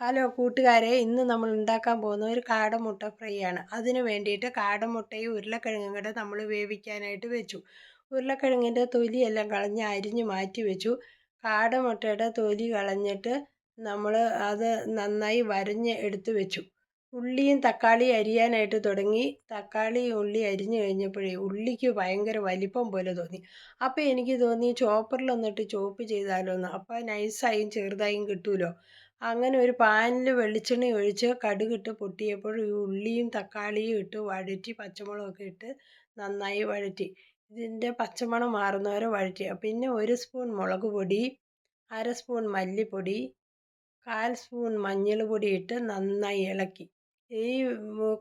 Hello കൂട്ടുകാരെ, ഇന്ന് നമ്മൾ ഉണ്ടാക്കാൻ പോകുന്ന ഒരു കാടമുട്ട ഫ്രൈ ആണ്. അതിന് വേണ്ടിയിട്ട് കാടമുട്ടയും ഉരുളക്കിഴങ്ങും കൂടെ നമ്മൾ വേവിക്കാനായിട്ട് വെച്ചു. ഉരുളക്കിഴങ്ങിൻ്റെ തൊലിയെല്ലാം കളഞ്ഞ് അരിഞ്ഞ് മാറ്റി വെച്ചു. കാടമുട്ടയുടെ തൊലി കളഞ്ഞിട്ട് നമ്മൾ അത് നന്നായി വരഞ്ഞ് എടുത്ത് വെച്ചു. ഉള്ളിയും തക്കാളിയും അരിയാനായിട്ട് തുടങ്ങി. തക്കാളി ഉള്ളി അരിഞ്ഞു കഴിഞ്ഞപ്പോഴേ ഉള്ളിക്ക് ഭയങ്കര വലിപ്പം പോലെ തോന്നി. അപ്പോൾ എനിക്ക് തോന്നി ചോപ്പറിലൊന്നിട്ട് ചോപ്പ് ചെയ്താലോ എന്ന്. അപ്പോൾ നൈസായും ചെറുതായും കിട്ടുമല്ലോ. അങ്ങനെ ഒരു പാനിൽ വെളിച്ചെണ്ണ ഒഴിച്ച് കടുകിട്ട് പൊട്ടിയപ്പോൾ ഈ ഉള്ളിയും തക്കാളിയും ഇട്ട് വഴറ്റി, പച്ചമുളകൊക്കെ ഇട്ട് നന്നായി വഴറ്റി. ഇതിൻ്റെ പച്ചമണം മാറുന്നവരെ വഴറ്റി. പിന്നെ 1 സ്പൂൺ മുളക് പൊടി, 1/2 സ്പൂൺ മല്ലിപ്പൊടി, 1/4 സ്പൂൺ മഞ്ഞൾ പൊടി ഇട്ട് നന്നായി ഇളക്കി. ഈ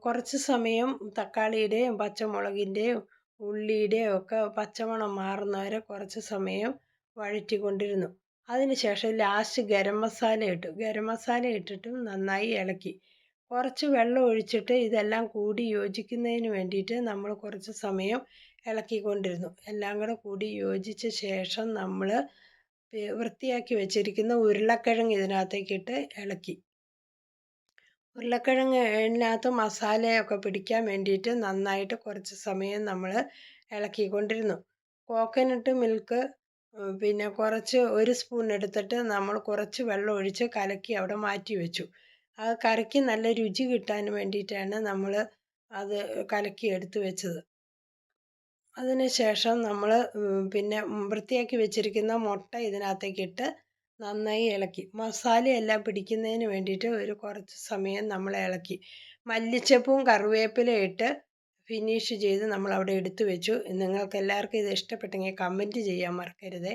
കുറച്ച് സമയം തക്കാളിയുടെയും പച്ചമുളകിൻ്റെയും ഉള്ളിയുടെയും ഒക്കെ പച്ചമണം മാറുന്നവരെ കുറച്ച് സമയം വഴറ്റിക്കൊണ്ടിരുന്നു. അതിനുശേഷം ലാസ്റ്റ് ഗരം മസാല ഇട്ടു. ഗരം മസാല ഇട്ടിട്ടും നന്നായി ഇളക്കി. കുറച്ച് വെള്ളം ഒഴിച്ചിട്ട് ഇതെല്ലാം കൂടി യോജിക്കുന്നതിന് വേണ്ടിയിട്ട് നമ്മൾ കുറച്ച് സമയം ഇളക്കിക്കൊണ്ടിരുന്നു. എല്ലാം കൂടെ കൂടി യോജിച്ച ശേഷം നമ്മൾ വൃത്തിയാക്കി വെച്ചിരിക്കുന്ന ഉരുളക്കിഴങ്ങ് ഇതിനകത്തേക്കിട്ട് ഇളക്കി. ഉരുളക്കിഴങ്ങിനകത്ത് മസാലയൊക്കെ പിടിക്കാൻ വേണ്ടിയിട്ട് നന്നായിട്ട് കുറച്ച് സമയം നമ്മൾ ഇളക്കിക്കൊണ്ടിരുന്നു. കോക്കനട്ട് മിൽക്ക് പിന്നെ കുറച്ച് 1 സ്പൂൺ എടുത്തിട്ട് നമ്മൾ കുറച്ച് വെള്ളം ഒഴിച്ച് കലക്കി അവിടെ മാറ്റി വെച്ചു. ആ കറിക്ക് നല്ല രുചി കിട്ടാൻ വേണ്ടിയിട്ടാണ് നമ്മൾ അത് കലക്കി എടുത്ത് വെച്ചത്. അതിനുശേഷം നമ്മൾ പിന്നെ വൃത്തിയാക്കി വെച്ചിരിക്കുന്ന മുട്ട ഇതിനകത്തേക്കിട്ട് നന്നായി ഇളക്കി. മസാലയെല്ലാം പിടിക്കുന്നതിന് വേണ്ടിയിട്ട് കുറച്ച് സമയം നമ്മൾ ഇളക്കി. മല്ലിച്ചപ്പും കറിവേപ്പിലയും ഇട്ട് ഫിനിഷ് ചെയ്ത് നമ്മൾ അവിടെ എടുത്തു വെച്ചു. നിങ്ങൾക്ക് എല്ലാവർക്കും ഇത് ഇഷ്ടപ്പെട്ടെങ്കിൽ കമൻറ്റ് ചെയ്യാൻ മറക്കരുതേ.